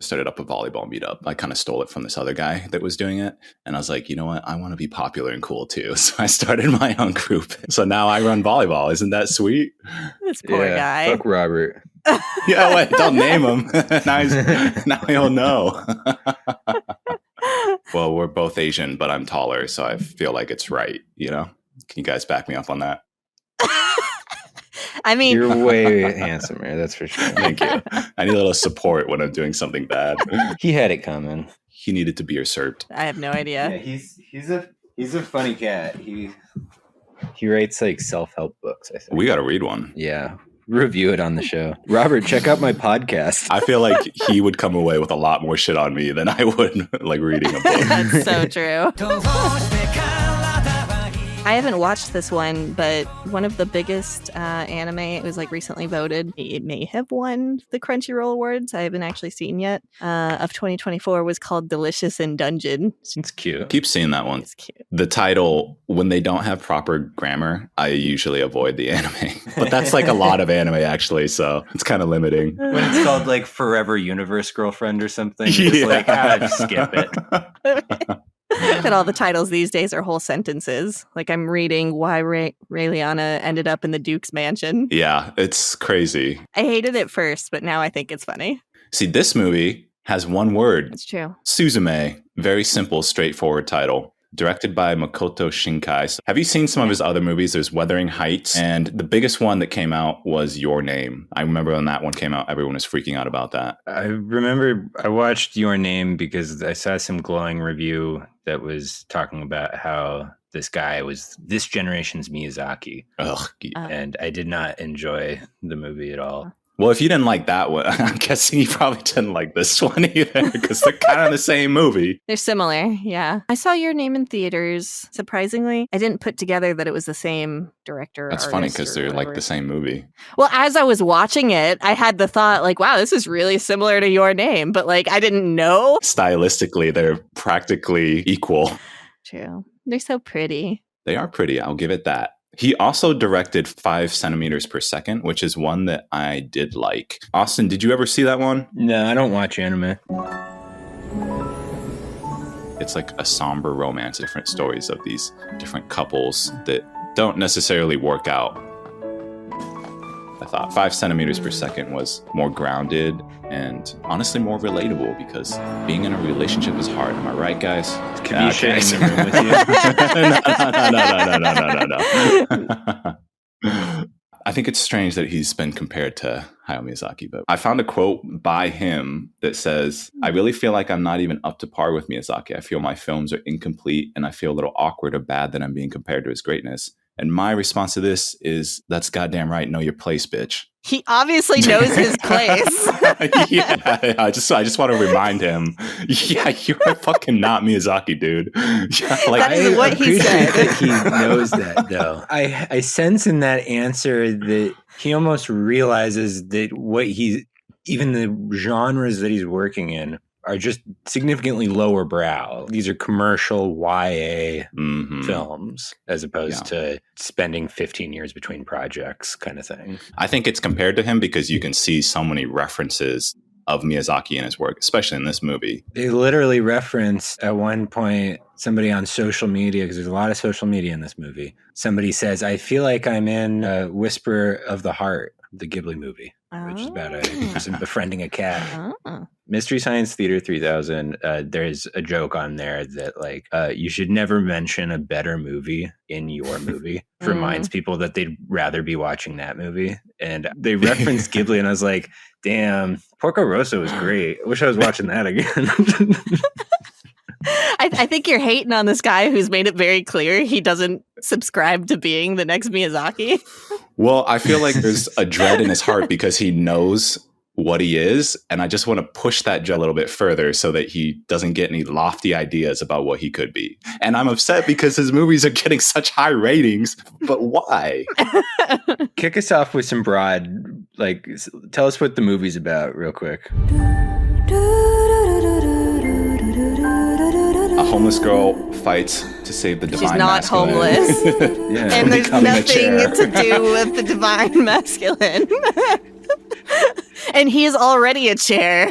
started up a volleyball meetup. I kind of stole it from this other guy that was doing it. And I was like, you know what? I want to be popular and cool too. So I started my own group. So now I run volleyball. Isn't that sweet? This poor guy. Fuck Robert. Yeah, wait, don't name him. now he'll know. Well, we're both Asian, but I'm taller, so I feel like it's right, you know? Can you guys back me up on that? I mean, You're way handsomer, that's for sure. Thank you. I need a little support when I'm doing something bad. He had it coming. He needed to be usurped. I have no idea. Yeah, he's a funny cat. He writes like self-help books, I think. We got to read one. Yeah. Review it on the show. Robert, check out my podcast. I feel like he would come away with a lot more shit on me than I would like reading a book. That's so true. I haven't watched this one, but one of the biggest anime, it was like recently voted. It may have won the Crunchyroll Awards. I haven't actually seen yet. Of 2024 was called Delicious in Dungeon. It's cute. Keep seeing that one. It's cute. The title, when they don't have proper grammar, I usually avoid the anime. But that's like a lot of anime actually, so it's kind of limiting. When it's called like Forever Universe Girlfriend or something, it's like, just skip it. And all the titles these days are whole sentences. Like I'm reading why Raeliana ended up in the Duke's mansion. Yeah, it's crazy. I hated it first, but now I think it's funny. See, this movie has one word. It's true. Suzume. Very simple, straightforward title. Directed by Makoto Shinkai. So have you seen some of his other movies? There's Wuthering Heights, and the biggest one that came out was Your Name. I remember when that one came out, everyone was freaking out about that. I remember I watched Your Name because I saw some glowing review that was talking about how this guy was this generation's Miyazaki. Ugh. And I did not enjoy the movie at all. Well, if you didn't like that one, I'm guessing you probably didn't like this one either, because they're kind of the same movie. They're similar, yeah. I saw Your Name in theaters. Surprisingly, I didn't put together that it was the same director. That's funny because they're like the same movie. Well, as I was watching it, I had the thought like, wow, this is really similar to Your Name, but like I didn't know. Stylistically, they're practically equal. True. They're so pretty. They are pretty. I'll give it that. He also directed 5 centimeters per second, which is one that I did like. Austin, did you ever see that one? No, I don't watch anime. It's like a somber romance, different stories of these different couples that don't necessarily work out. I thought 5 centimeters per second was more grounded and honestly more relatable because being in a relationship is hard. Am I right, guys? Can you share in the room with you? No. I think it's strange that he's been compared to Hayao Miyazaki, but I found a quote by him that says, I really feel like I'm not even up to par with Miyazaki. I feel my films are incomplete and I feel a little awkward or bad that I'm being compared to his greatness. And my response to this is, that's goddamn right. Know your place, bitch. He obviously knows his place. Yeah, I just want to remind him. Yeah, you're fucking not Miyazaki, dude. Yeah, like, that is what he said. That he knows that, though. I sense in that answer that he almost realizes that even the genres that he's working in are just significantly lower brow. These are commercial YA films as opposed to spending 15 years between projects kind of thing. I think it's compared to him because you can see so many references of Miyazaki in his work, especially in this movie. They literally reference at one point somebody on social media, because there's a lot of social media in this movie. Somebody says, I feel like I'm in Whisper of the Heart, the Ghibli movie, which is about a person befriending a cat. Mystery Science Theater 3000, there's a joke on there that like you should never mention a better movie in your movie. It reminds people that they'd rather be watching that movie. And they referenced Ghibli and I was like, damn, Porco Rosso was great. I wish I was watching that again. I think you're hating on this guy who's made it very clear he doesn't subscribe to being the next Miyazaki. Well, I feel like there's a dread in his heart because he knows what he is. And I just want to push that dread a little bit further so that he doesn't get any lofty ideas about what he could be. And I'm upset because his movies are getting such high ratings. But why? Kick us off with some broad, like, tell us what the movie's about real quick. A homeless girl fights to save the divine masculine. She's not homeless. Yeah, and there's nothing to do with the divine masculine. And he is already a chair.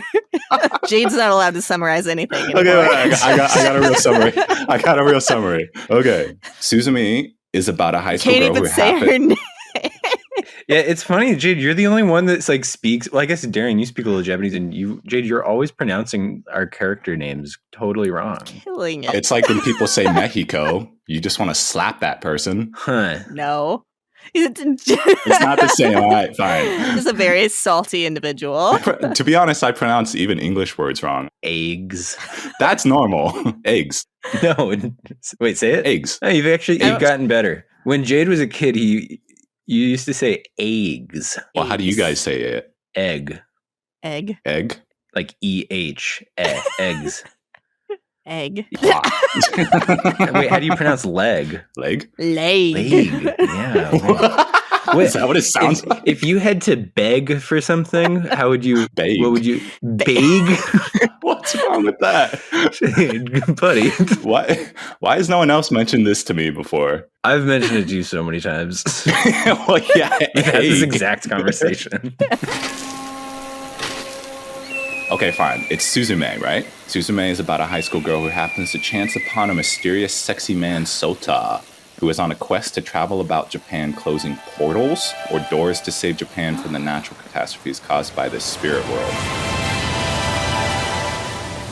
Jade's not allowed to summarize anything anymore. Okay, I got a real summary. Okay. Suzume is about a high school Can't girl even who say her happened. name. Yeah, it's funny, Jade. You're the only one that's like speaks. Well, I guess Darren, you speak a little Japanese, and Jade, you're always pronouncing our character names totally wrong. Killing it. It's like when people say Mexico, you just want to slap that person. Huh? No. It's not the same. All right, fine. He's a very salty individual. To be honest, I pronounce even English words wrong. Eggs. That's normal. Eggs. No, wait, say it. Eggs. No, you've gotten better. When Jade was a kid, you used to say eggs. Well, how do you guys say it? Egg. Egg. Egg? Like EH. Eggs. Egg. Wait, how do you pronounce leg? Leg? Leg. Yeah. Is that what it sounds like? If you had to beg for something, how would you Beg. What would you beg? What's wrong with that? Buddy. Why has no one else mentioned this to me before? I've mentioned it to you so many times. Well, yeah. We've had this egg. exact conversation. Okay, fine. It's Suzume, right? Suzume is about a high school girl who happens to chance upon a mysterious sexy man, Sota, who is on a quest to travel about Japan closing portals or doors to save Japan from the natural catastrophes caused by the spirit world.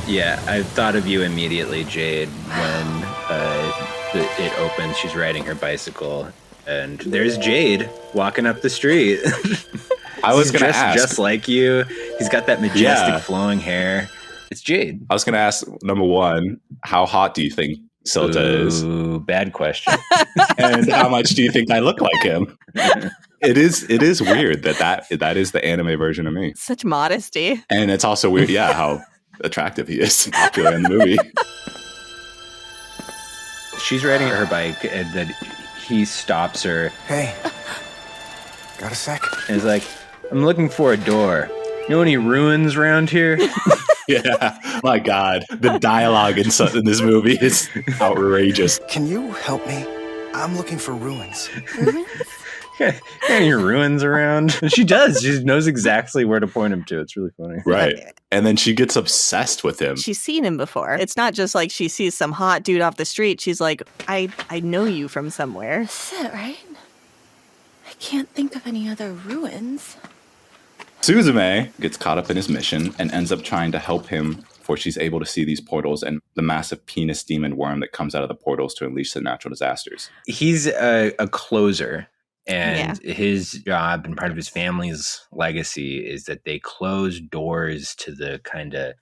Yeah, I thought of you immediately, Jade, when it opens. She's riding her bicycle, and there's Jade walking up the street. I was going to ask. Just like you. He's got that majestic flowing hair. It's Jade. I was going to ask, number one, how hot do you think Sota is? Ooh, bad question. And how much do you think I look like him? It is weird that is the anime version of me. Such modesty. And it's also weird, how attractive he is, popular in the movie. She's riding her bike, and then he stops her. Hey, got a sec? And is like, I'm looking for a door. You know any ruins around here? Yeah, my God. The dialogue in this movie is outrageous. Can you help me? I'm looking for ruins. Any ruins around? And she does. She knows exactly where to point him to. It's really funny. Right. And then she gets obsessed with him. She's seen him before. It's not just like she sees some hot dude off the street. She's like, I know you from somewhere. That's it, right? I can't think of any other ruins. Suzume gets caught up in his mission and ends up trying to help him before she's able to see these portals and the massive penis demon worm that comes out of the portals to unleash the natural disasters. He's a closer, and his job and part of his family's legacy is that they close doors to the kind of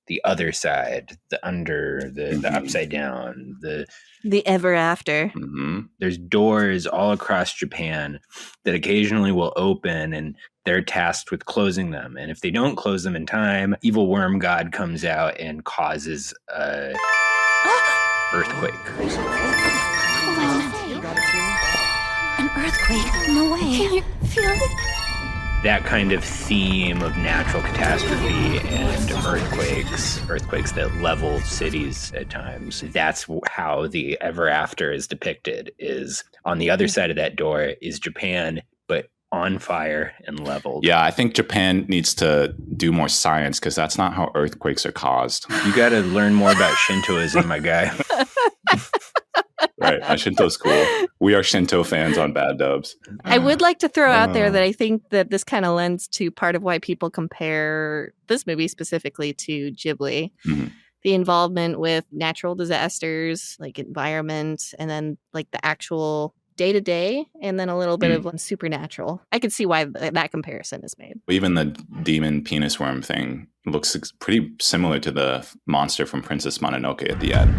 the other side, the under, the upside down, the ever after. Mm-hmm. There's doors all across Japan that occasionally will open, and they're tasked with closing them. And if they don't close them in time, evil worm god comes out and causes a earthquake. An earthquake? No way. Can you feel it? That kind of theme of natural catastrophe and earthquakes that level cities at times. That's how the ever after is depicted, is on the other side of that door is Japan, but on fire and leveled. Yeah, I think Japan needs to do more science because that's not how earthquakes are caused. You got to learn more about Shintoism, my guy. Right, Shinto's cool. We are Shinto fans on Bad Dubs. I would like to throw out there that I think that this kind of lends to part of why people compare this movie specifically to Ghibli. Mm-hmm. The involvement with natural disasters, like environment, and then like the actual day-to-day, and then a little bit of supernatural. I could see why that comparison is made. Even the demon penis worm thing looks pretty similar to the monster from Princess Mononoke at the end.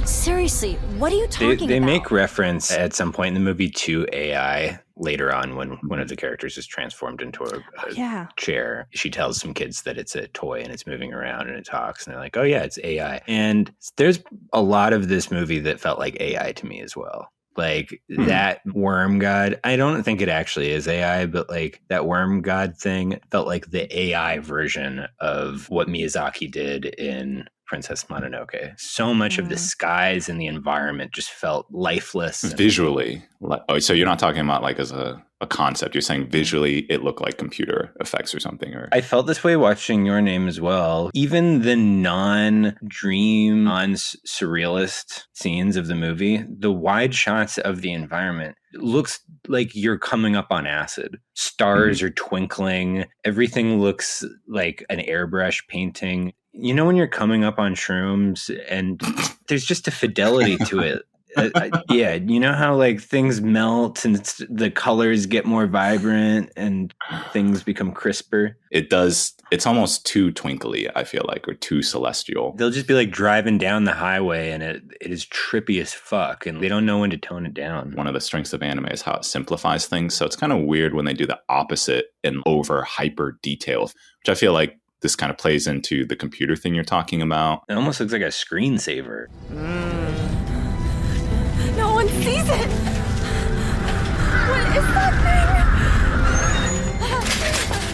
Seriously, what are you talking about? They make reference at some point in the movie to AI later on when one of the characters is transformed into a chair. She tells some kids that it's a toy and it's moving around and it talks, and they're like, oh yeah, it's AI. And there's a lot of this movie that felt like AI to me as well. Like that worm god, I don't think it actually is AI, but like that worm god thing felt like the AI version of what Miyazaki did in Princess Mononoke. So much of the skies and the environment just felt lifeless. Visually. So you're not talking about like as a concept. You're saying visually it looked like computer effects or something. Or I felt this way watching Your Name as well. Even the non-dream, non-surrealist scenes of the movie, the wide shots of the environment looks like you're coming up on acid. Stars are twinkling. Everything looks like an airbrush painting. You know when you're coming up on shrooms and there's just a fidelity to it. Yeah, you know how like things melt and the colors get more vibrant and things become crisper? it does. It's almost too twinkly, I feel like, or too celestial. They'll just be like driving down the highway and it is trippy as fuck and they don't know when to tone it down. One of the strengths of anime is how it simplifies things. So it's kind of weird when they do the opposite and over hyper detail, which I feel like this kind of plays into the computer thing you're talking about. It almost looks like a screensaver. No one sees it! What is that thing?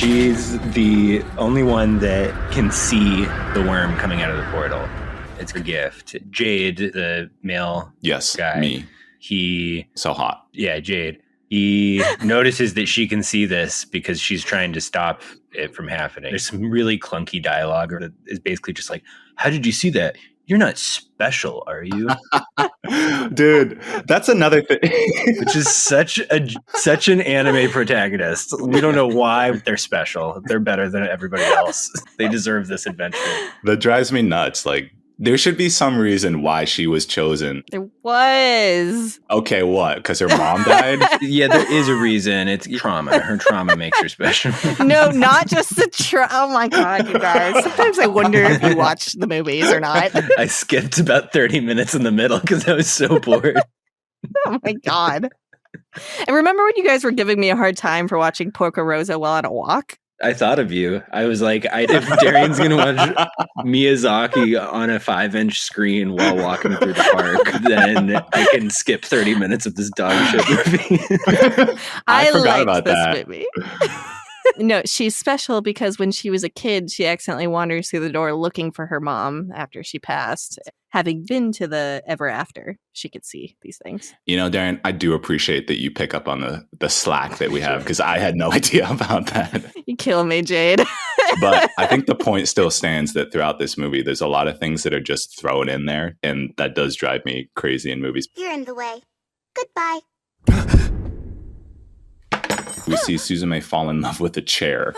She's the only one that can see the worm coming out of the portal. It's her gift. Jade, the male Yes, guy. me. He, So hot. yeah, Jade. He notices that she can see this because she's trying to stop it from happening. There's some really clunky dialogue that is basically just like, how did you see that? You're not special, are you? Dude, that's another thing. Which is such an anime protagonist. We don't know why they're special. They're better than everybody else. They deserve this adventure. That drives me nuts. Like, there should be some reason why she was chosen. There was. Okay, what? Because her mom died? Yeah, there is a reason. It's trauma. Her trauma makes her special. No, not just the Oh my God, you guys. Sometimes I wonder if you watch the movies or not. I skipped about 30 minutes in the middle because I was so bored. Oh my God. I remember when you guys were giving me a hard time for watching Porco Rosso while on a walk. I thought of you. I was like, if Darian's going to watch Miyazaki on a 5-inch screen while walking through the park, then I can skip 30 minutes of this dog shit movie. I forgot liked about this that. movie. No, she's special because when she was a kid, she accidentally wanders through the door looking for her mom after she passed. Having been to the ever after, she could see these things. You know, Darren, I do appreciate that you pick up on the slack that we have because I had no idea about that. You kill me, Jade. But I think the point still stands that throughout this movie, there's a lot of things that are just thrown in there. And that does drive me crazy in movies. You're in the way. Goodbye. We see Suzume fall in love with a chair.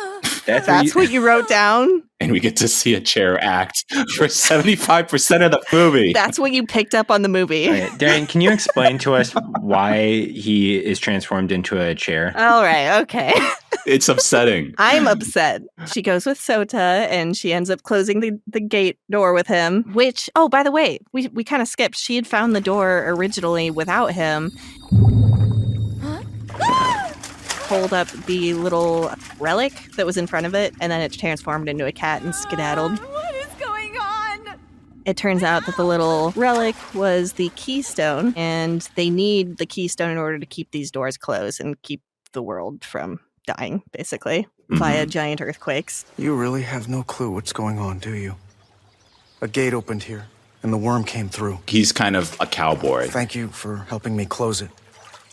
That's what you wrote down? And we get to see a chair act for 75% of the movie. That's what you picked up on the movie. Right. Darren, can you explain to us why he is transformed into a chair? All right, okay. It's upsetting. I'm upset. She goes with Sota and she ends up closing the gate door with him, which, oh, by the way, we kind of skipped. She had found the door originally without him. Pulled up the little relic that was in front of it, and then it transformed into a cat and skedaddled. What is going on? It turns out that the little relic was the keystone, and they need the keystone in order to keep these doors closed and keep the world from dying, basically, via giant earthquakes. You really have no clue what's going on, do you? A gate opened here, and the worm came through. He's kind of a cowboy. Thank you for helping me close it.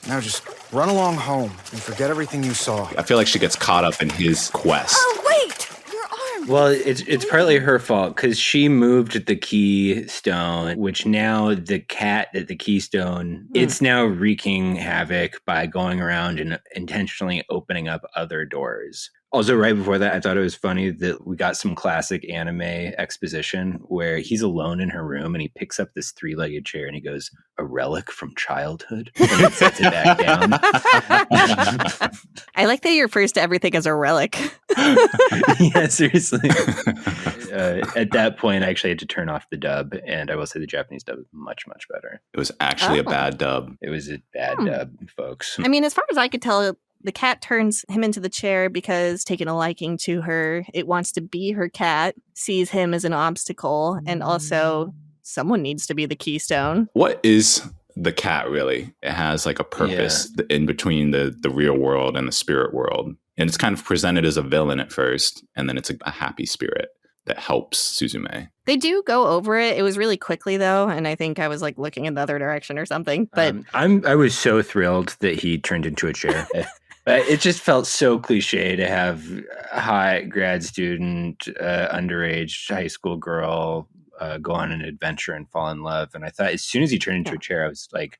Now just run along home and forget everything you saw. I feel like she gets caught up in his quest. Oh, wait! Your arm! Well, it's partly her fault because she moved the keystone, which now the cat at the keystone, it's now wreaking havoc by going around and intentionally opening up other doors. Also, right before that, I thought it was funny that we got some classic anime exposition where he's alone in her room and he picks up this 3-legged chair and he goes, "A relic from childhood?" And he sets it back down. I like that you're first to everything as a relic. Yeah, seriously. At that point, I actually had to turn off the dub, and I will say the Japanese dub is much, much better. It was actually a bad dub. It was a bad dub, folks. I mean, as far as I could tell, the cat turns him into the chair because taking a liking to her, it wants to be her cat, sees him as an obstacle, and also someone needs to be the keystone. What is the cat really? It has like a purpose in between the real world and the spirit world. And it's kind of presented as a villain at first, and then it's a happy spirit. that helps Suzume. They do go over it. It was really quickly though, and I think I was like looking in the other direction or something. But I was so thrilled that he turned into a chair. But it just felt so cliche to have a hot grad student, underage high school girl go on an adventure and fall in love. And I thought as soon as he turned into a chair, I was like,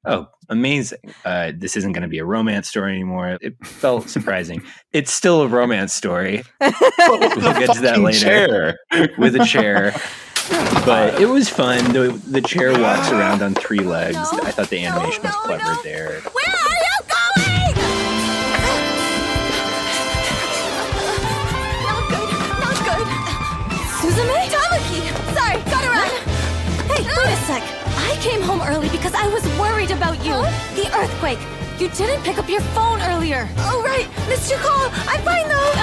oh, amazing. This isn't going to be a romance story anymore. It felt surprising. It's still a romance story. We'll get to that later. With a chair. But it was fun. The chair walks around on 3 legs. I thought the animation was clever there. Where are you going? Not good. Suzume? Tamaki! Sorry, gotta run. Hey, wait a sec. I came home early because I was worried about you. The earthquake. You didn't pick up your phone earlier. Oh, right. Missed your call. I'm fine, though.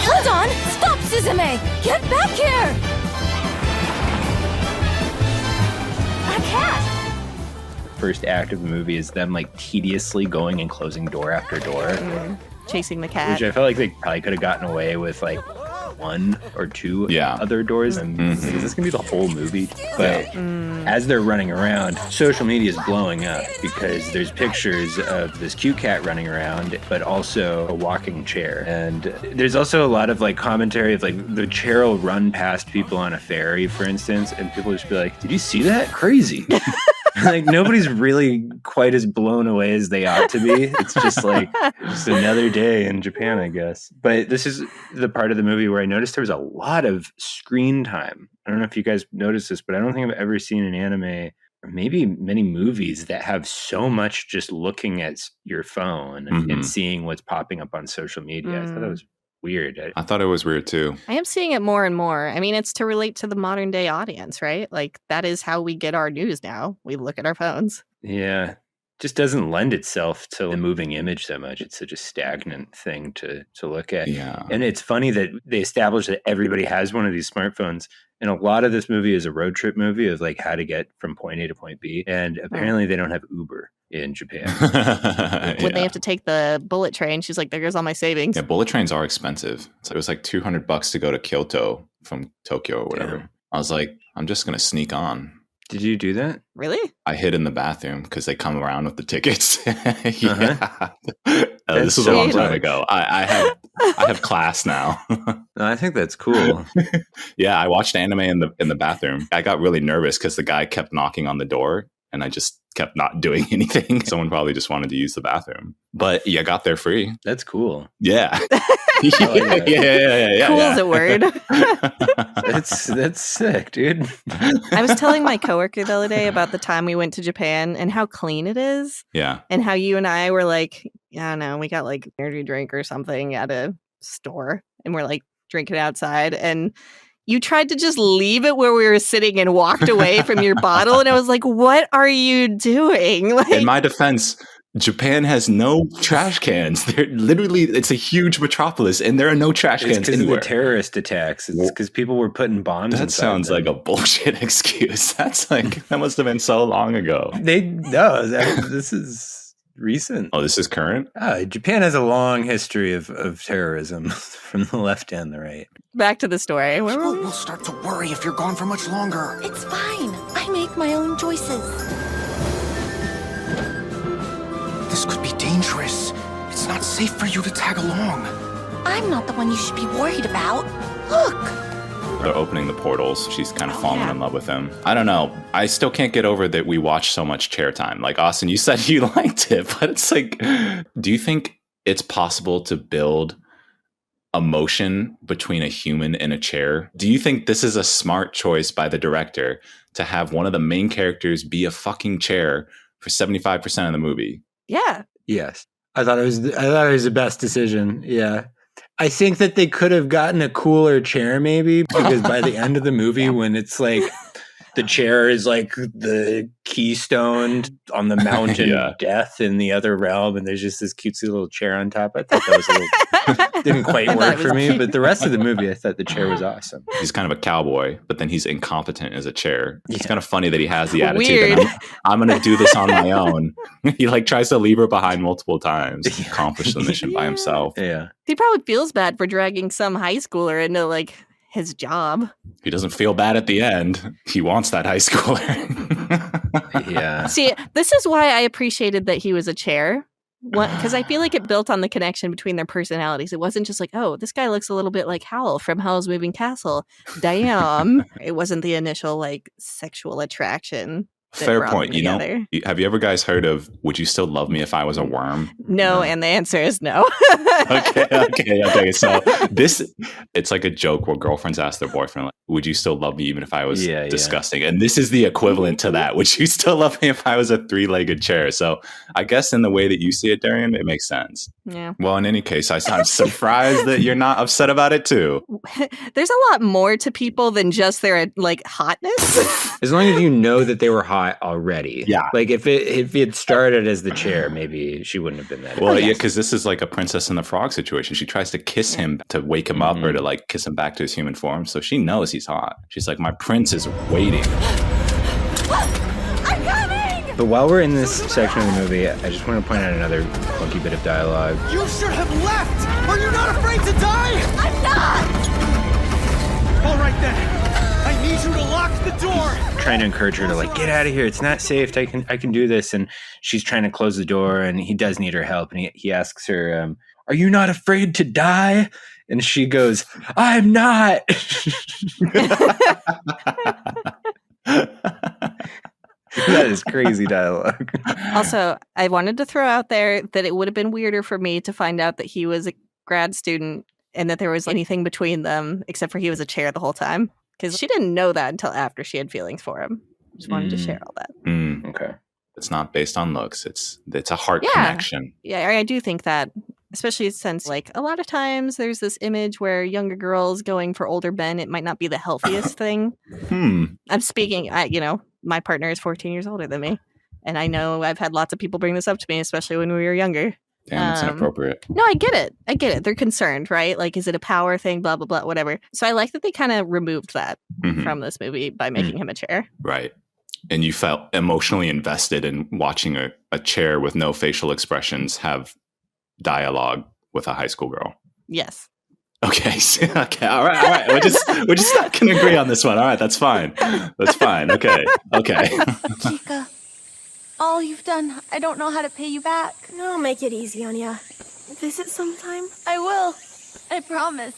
Hold on. Stop, Suzume. Get back here. A cat. First act of the movie is them like tediously going and closing door after door. chasing the cat. Which I felt like they probably could have gotten away with like 1 or 2 other doors. And like, is this going to be the whole movie? But as they're running around, social media is blowing up because there's pictures of this cute cat running around, but also a walking chair. And there's also a lot of like commentary of like the chair will run past people on a ferry, for instance, and people just be like, did you see that? Crazy. Like nobody's really quite as blown away as they ought to be. It's just like just another day in Japan, I guess. But this is the part of the movie where I noticed there was a lot of screen time. I don't know if you guys noticed this, but I don't think I've ever seen an anime or maybe many movies that have so much just looking at your phone and seeing what's popping up on social media. I thought that was weird. I thought it was weird too. I am seeing it more and more. I mean, it's to relate to the modern day audience, right? Like that is how we get our news now. We look at our phones. Yeah. Just doesn't lend itself to the moving image so much. It's such a stagnant thing to look at. Yeah. And it's funny that they established that everybody has one of these smartphones. And a lot of this movie is a road trip movie of like how to get from point A to point B. And apparently they don't have Uber in Japan. When they have to take the bullet train, she's like, there goes all my savings. Yeah, bullet trains are expensive. So it was like $200 to go to Kyoto from Tokyo or whatever. Damn. I was like, I'm just going to sneak on. Did you do that? Really? I hid in the bathroom because they come around with the tickets. This was so a long time ago. I have class now. I think that's cool. Yeah, I watched anime in the bathroom. I got really nervous because the guy kept knocking on the door, and I just kept not doing anything. Someone probably just wanted to use the bathroom. But yeah, I got there free. That's cool. Yeah. Yeah. Cool is a word. That's sick, dude. I was telling my coworker the other day about the time we went to Japan and how clean it is. Yeah. And how you and I were like, I don't know, we got like energy drink or something at a store and we're like drinking outside, and you tried to just leave it where we were sitting and walked away from your bottle. And I was like, what are you doing? Like, in my defense, Japan has no trash cans. They're literally, it's a huge metropolis and there are no trash cans because anywhere. Of the terrorist attacks. It's because people were putting bombs That sounds like a bullshit excuse. That's like, that must have been so long ago. This is recent. Oh, this is current? Japan has a long history of terrorism from the left and the right. Back to the story. People will start to worry if you're gone for much longer. It's fine. I make my own choices. This could be dangerous. It's not safe for you to tag along. I'm not the one you should be worried about. Look! They're opening the portals. She's kind of falling in love with him. I don't know. I still can't get over that we watch so much chair time. Like, Austin, you said you liked it, but it's like, do you think it's possible to build emotion between a human and a chair? Do you think this is a smart choice by the director to have one of the main characters be a fucking chair for 75% of the movie? Yeah. Yes. I thought it was the best decision. Yeah. I think that they could have gotten a cooler chair maybe, because by the end of the movie, when it's like the chair is like the keystone on the mountain of death in the other realm, and there's just this cutesy little chair on top. I thought that was a little didn't quite work for me, but the rest of the movie, I thought the chair was awesome. He's kind of a cowboy, but then he's incompetent as a chair. It's kind of funny that he has the attitude that I'm going to do this on my own. He like tries to leave her behind multiple times to accomplish the mission by himself. Yeah. He probably feels bad for dragging some high schooler into like his job. He doesn't feel bad at the end. He wants that high schooler. Yeah. See, this is why I appreciated that he was a chair. Because I feel like it built on the connection between their personalities. It wasn't just like, oh, this guy looks a little bit like Howl from Howl's Moving Castle. Damn. It wasn't the initial like sexual attration. Fair point. You know, have you ever guys heard of "Would you still love me if I was a worm"? No, and the answer is no. Okay. So it's like a joke where girlfriends ask their boyfriend, like, "Would you still love me even if I was disgusting?" And this is the equivalent to that. Would you still love me if I was a 3-legged chair? So I guess in the way that you see it, Darian, it makes sense. Yeah. Well, in any case, I'm surprised that you're not upset about it too. There's a lot more to people than just their like hotness. As long as you know that they were hot already. Yeah. Like if it had started as the chair, maybe she wouldn't have been that. Well, yeah, because this is like a Princess and the Frog situation. She tries to kiss him to wake him up or to like kiss him back to his human form. So she knows he's hot. She's like, my prince is waiting. I'm coming! But while we're in this section of the movie, I just want to point out another funky bit of dialogue. You should have left! Are you not afraid to die? I'm not! All right then. I need you to lock the door! Trying to encourage her to like, get out of here. It's not safe. I can do this. And she's trying to close the door and he does need her help. And he asks her, are you not afraid to die? And she goes, I'm not. That is crazy dialogue. Also, I wanted to throw out there that it would have been weirder for me to find out that he was a grad student and that there was anything between them, except for he was a chair the whole time. Because she didn't know that until after she had feelings for him. Just wanted to share all that. Okay. It's not based on looks. It's a heart connection. Yeah, I do think that, especially since like a lot of times there's this image where younger girls going for older men, it might not be the healthiest thing. I'm speaking, my partner is 14 years older than me. And I know I've had lots of people bring this up to me, especially when we were younger. Damn, it's inappropriate. No, I get it. They're concerned, right? Like, is it a power thing? Blah, blah, blah, whatever. So I like that they kind of removed that from this movie by making him a chair. Right. And you felt emotionally invested in watching a chair with no facial expressions have dialogue with a high school girl. Yes. Okay. Okay. All right. We're just not going to agree on this one. All right. That's fine. Okay. Chica, all you've done, I don't know how to pay you back. No, make it easy on ya. Visit sometime? I will. I promise.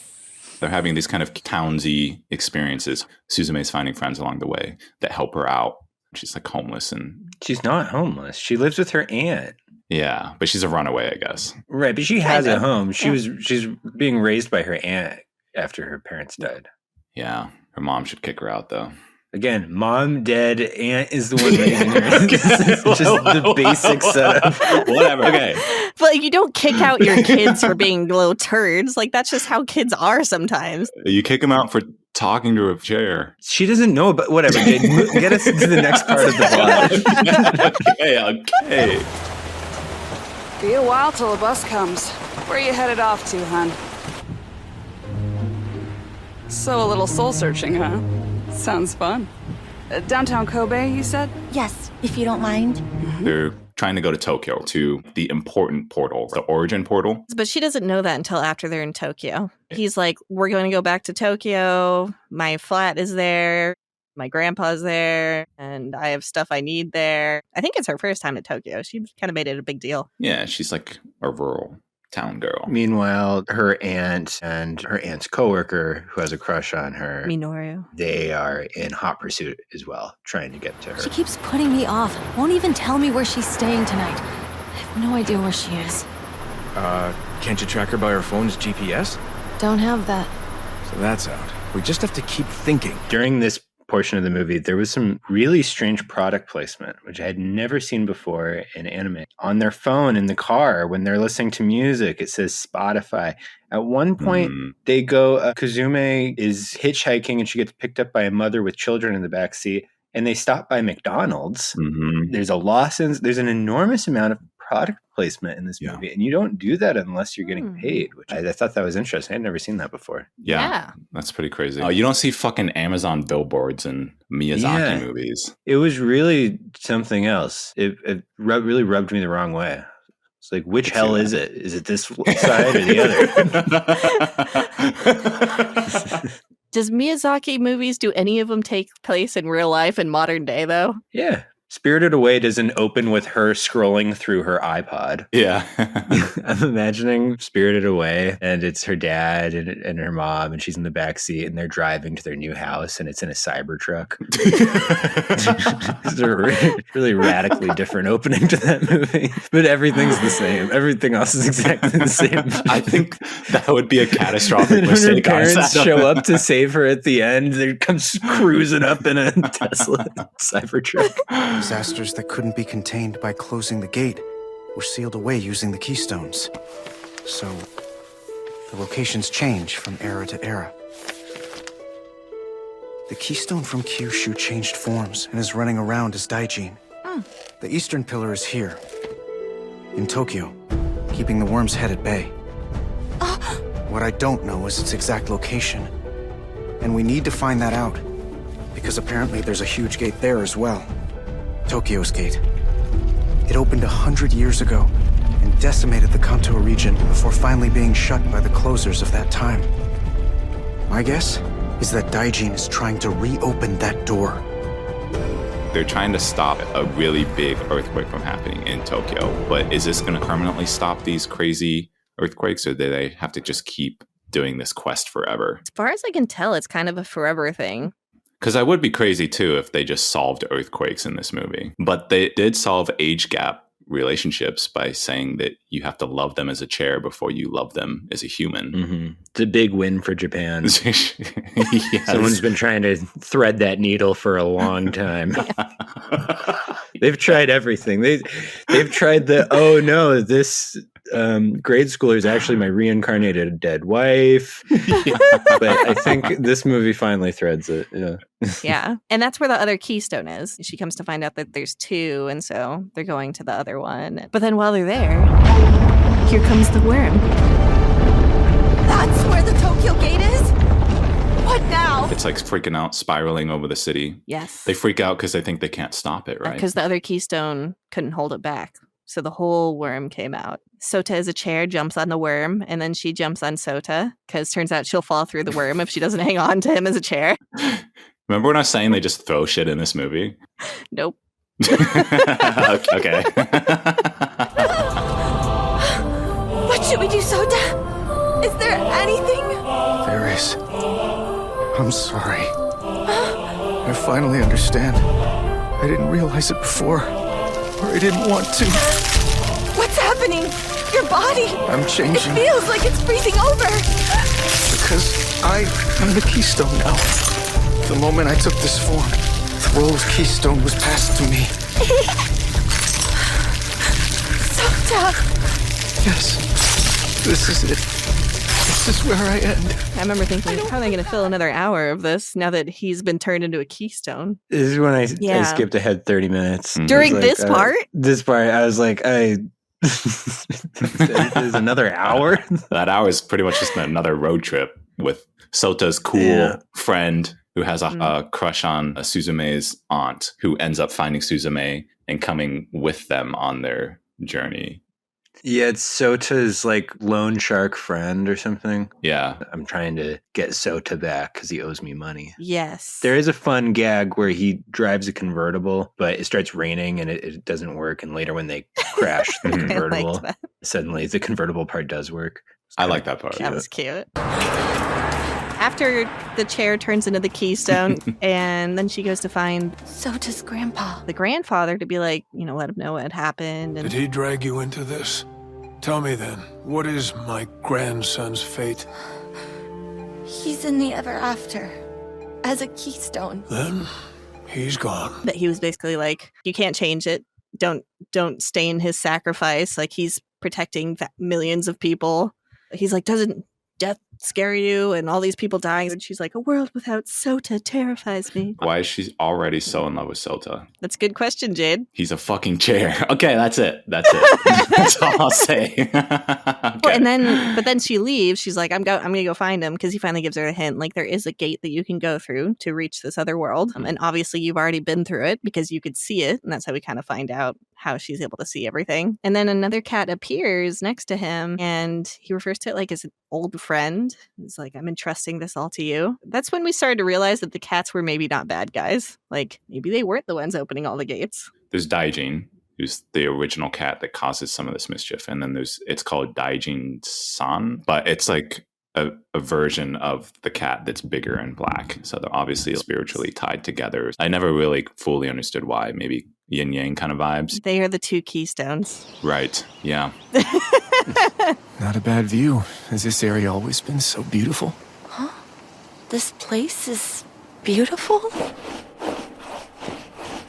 They're having these kind of townsy experiences. Suzume's finding friends along the way that help her out. She's like homeless and... She's not homeless. She lives with her aunt. Yeah, but she's a runaway, I guess. Right, but she has a home. She's being raised by her aunt after her parents died. Yeah, her mom should kick her out, though. Again, mom dead, aunt is the one raising her. This is just the basic setup. Whatever. Okay. But you don't kick out your kids for being little turds. Like, that's just how kids are sometimes. You kick them out for talking to a chair. She doesn't know, but whatever. Get us to the next part of the plot. Okay. Be a while till the bus comes. Where are you headed off to, hon? So a little soul searching, huh? Sounds fun. Downtown Kobe, you said? Yes, if you don't mind. They're trying to go to Tokyo, to the important portal, the origin portal. But she doesn't know that until after they're in Tokyo. He's like, we're going to go back to Tokyo. My flat is there. My grandpa's there. And I have stuff I need there. I think it's her first time in Tokyo. She kind of made it a big deal. Yeah, she's like a rural town girl. Meanwhile, her aunt and her aunt's coworker, who has a crush on her, Minoru, they are in hot pursuit as well, trying to get to her. She keeps putting me off. Won't even tell me where she's staying tonight. I have no idea where she is. Can't you track her by her phone's GPS? Don't have that. So that's out. We just have to keep thinking. During this portion of the movie, there was some really strange product placement, which I had never seen before in anime. On their phone in the car, when they're listening to music, it says Spotify. At one point, they go, Suzume is hitchhiking and she gets picked up by a mother with children in the back seat, and they stop by McDonald's. There's there's an enormous amount of product placement in this movie, and you don't do that unless you're getting paid, which I thought that was interesting. I'd never seen that before. Yeah. That's pretty crazy. You don't see fucking Amazon billboards in Miyazaki movies. It was really something else. It really rubbed me the wrong way. It's like, which hell is it? Is it this side or the other? Does Miyazaki movies, do any of them take place in real life in modern day, though? Yeah. Spirited Away doesn't open with her scrolling through her iPod. Yeah. I'm imagining Spirited Away, and it's her dad and her mom, and she's in the back seat, and they're driving to their new house, and it's in a Cybertruck. It's a really radically different opening to that movie, but everything's the same. Everything else is exactly the same. I think that would be a catastrophic When her mistake. parents show up to save her at the end, they come cruising up in a Tesla Cybertruck. Disasters that couldn't be contained by closing the gate were sealed away using the keystones. So, the locations change from era to era. The keystone from Kyushu changed forms and is running around as Daijin. The eastern pillar is here, in Tokyo, keeping the worm's head at bay. What I don't know is its exact location, and we need to find that out, because apparently there's a huge gate there as well. Tokyo's gate. It opened 100 years ago and decimated the Kanto region before finally being shut by the closers of that time. My guess is that Daijin is trying to reopen that door. They're trying to stop a really big earthquake from happening in Tokyo, but is this going to permanently stop these crazy earthquakes, or do they have to just keep doing this quest forever? As far as I can tell, it's kind of a forever thing. Because I would be crazy too if they just solved earthquakes in this movie. But they did solve age gap relationships by saying that you have to love them as a chair before you love them as a human. Mm-hmm. It's a big win for Japan. Yes. Someone's been trying to thread that needle for a long time. They've tried everything. They've tried this grade schooler is actually my reincarnated dead wife. But I think this movie finally threads it. Yeah. Yeah. And that's where the other keystone is. She comes to find out that there's two, and so they're going to the other one. But then while they're there, here comes the worm. That's where the Tokyo gate is? What now? It's like freaking out, spiraling over the city. Yes. They freak out because they think they can't stop it, right? Because the other keystone couldn't hold it back. So the whole worm came out. Sota is a chair, jumps on the worm, and then she jumps on Sota, because turns out she'll fall through the worm if she doesn't hang on to him as a chair. Remember when I was saying they just throw shit in this movie? Nope. Okay. What should we do, Sota? Is there anything? There is. I'm sorry. I finally understand. I didn't realize it before, or I didn't want to. What's happening? Your body? I'm changing. It feels like it's freezing over. Because I'm the keystone now. The moment I took this form, Thrall's keystone was passed to me. Sota. Yes, this is it. This is where I end. I remember thinking, how are they going to fill another hour of this now that he's been turned into a keystone? This is when I skipped ahead 30 minutes. During like, this part? This part, I was like, there's another hour? That hour is pretty much just another road trip with Sota's cool friend who has a crush on Suzume's aunt, who ends up finding Suzume and coming with them on their journey. Yeah, it's Sota's like loan shark friend or something. Yeah. I'm trying to get Sota back because he owes me money. Yes. There is a fun gag where he drives a convertible, but it starts raining and it doesn't work. And later when they crash the convertible, suddenly the convertible part does work. I like that part. That was cute. After the chair turns into the keystone, and then she goes to find Sota's grandpa, the grandfather, to be like, let him know what had happened. And did he drag you into this? Tell me then, what is my grandson's fate? He's in the ever after, as a keystone. Then he's gone. But he was basically like, you can't change it. Don't stain his sacrifice. Like, he's protecting millions of people. He's like, doesn't death scare you and all these people dying? And she's like, a world without Sota terrifies me. Why is she already so in love with Sota? That's a good question, Jade. He's a fucking chair. Okay, that's it. That's all I'll say. Okay. Well, but then she leaves. She's like, I'm gonna go find him, because he finally gives her a hint. Like, there is a gate that you can go through to reach this other world. And obviously you've already been through it because you could see it. And that's how we kind of find out how she's able to see everything. And then another cat appears next to him, and he refers to it like as an old friend. hand. He's like, I'm entrusting this all to you. That's when we started to realize that the cats were maybe not bad guys. Like, maybe they weren't the ones opening all the gates. There's Daijin, who's the original cat that causes some of this mischief. And then it's called Daijin-san, but it's like a version of the cat that's bigger and black. So they're obviously spiritually tied together. I never really fully understood why. Maybe yin yang kind of vibes. They are the two keystones. Right. Yeah. Not a bad view. Has this area always been so beautiful? Huh? This place is beautiful?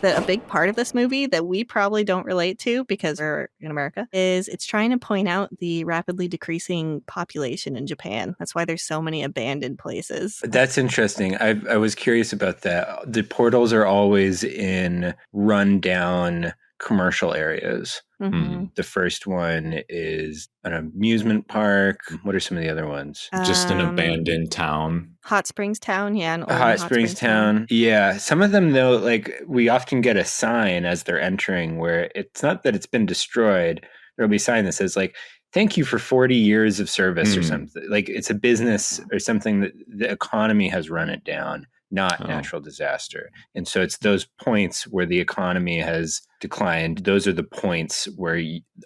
A big part of this movie that we probably don't relate to because we're in America is it's trying to point out the rapidly decreasing population in Japan. That's why there's so many abandoned places. That's interesting. I was curious about that. The portals are always in rundown commercial areas. Mm-hmm. The first one is an amusement park. What are some of the other ones? Just an abandoned town. Hot Springs Town, yeah. An old Hot Springs Town. Yeah. Some of them, though, like we often get a sign as they're entering where it's not that it's been destroyed. There'll be a sign that says, like, thank you for 40 years of service or something. Like it's a business or something that the economy has run it down, not natural disaster. And so it's those points where the economy has declined. Those are the points where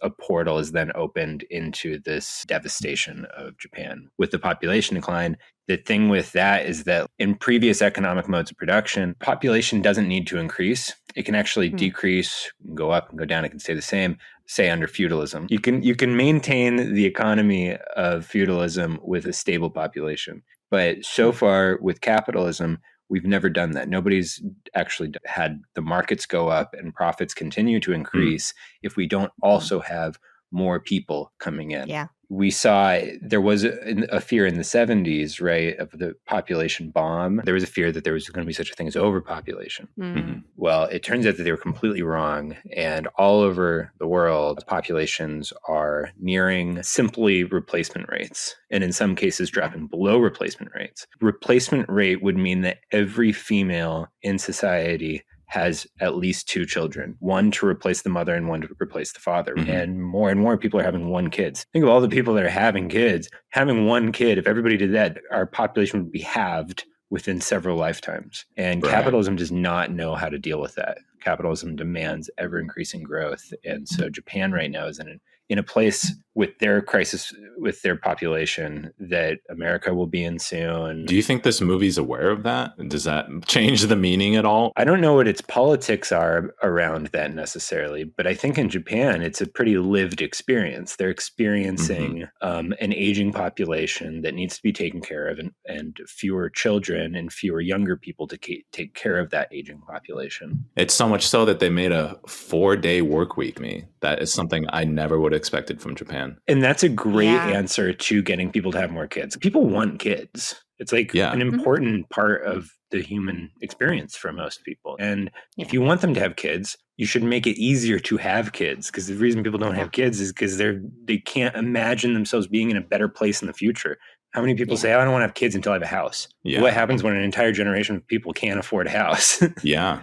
a portal is then opened into this devastation of Japan. With the population decline, the thing with that is that in previous economic modes of production, population doesn't need to increase. It can actually decrease, go up and go down. It can stay the same, say under feudalism. You can maintain the economy of feudalism with a stable population. But so far with capitalism, we've never done that. Nobody's actually had the markets go up and profits continue to increase if we don't also have more people coming in. Yeah. We saw there was a fear in the 70s, right, of the population bomb. There was a fear that there was going to be such a thing as overpopulation. Well, it turns out that they were completely wrong. And all over the world, populations are nearing simply replacement rates. And in some cases, dropping below replacement rates. Replacement rate would mean that every female in society has at least 2 children, one to replace the mother and one to replace the father. And more people are having 1 kid. Think of all the people that are having kids. Having 1 kid, if everybody did that, our population would be halved within several lifetimes. And capitalism does not know how to deal with that. Capitalism demands ever increasing growth. And so Japan right now is in a place with their crisis, with their population that America will be in soon. Do you think this movie's aware of that? Does that change the meaning at all? I don't know what its politics are around that necessarily, but I think in Japan, it's a pretty lived experience. They're experiencing an aging population that needs to be taken care of and fewer children and fewer younger people to take care of that aging population. It's so much so that they made a 4-day work week. That is something I never would have expected from Japan. And that's a great answer to getting people to have more kids. People want kids. It's like an important part of the human experience for most people. And if you want them to have kids, you should make it easier to have kids. Because the reason people don't have kids is because they can't imagine themselves being in a better place in the future. How many people say, I don't want to have kids until I have a house? What happens when an entire generation of people can't afford a house? Yeah.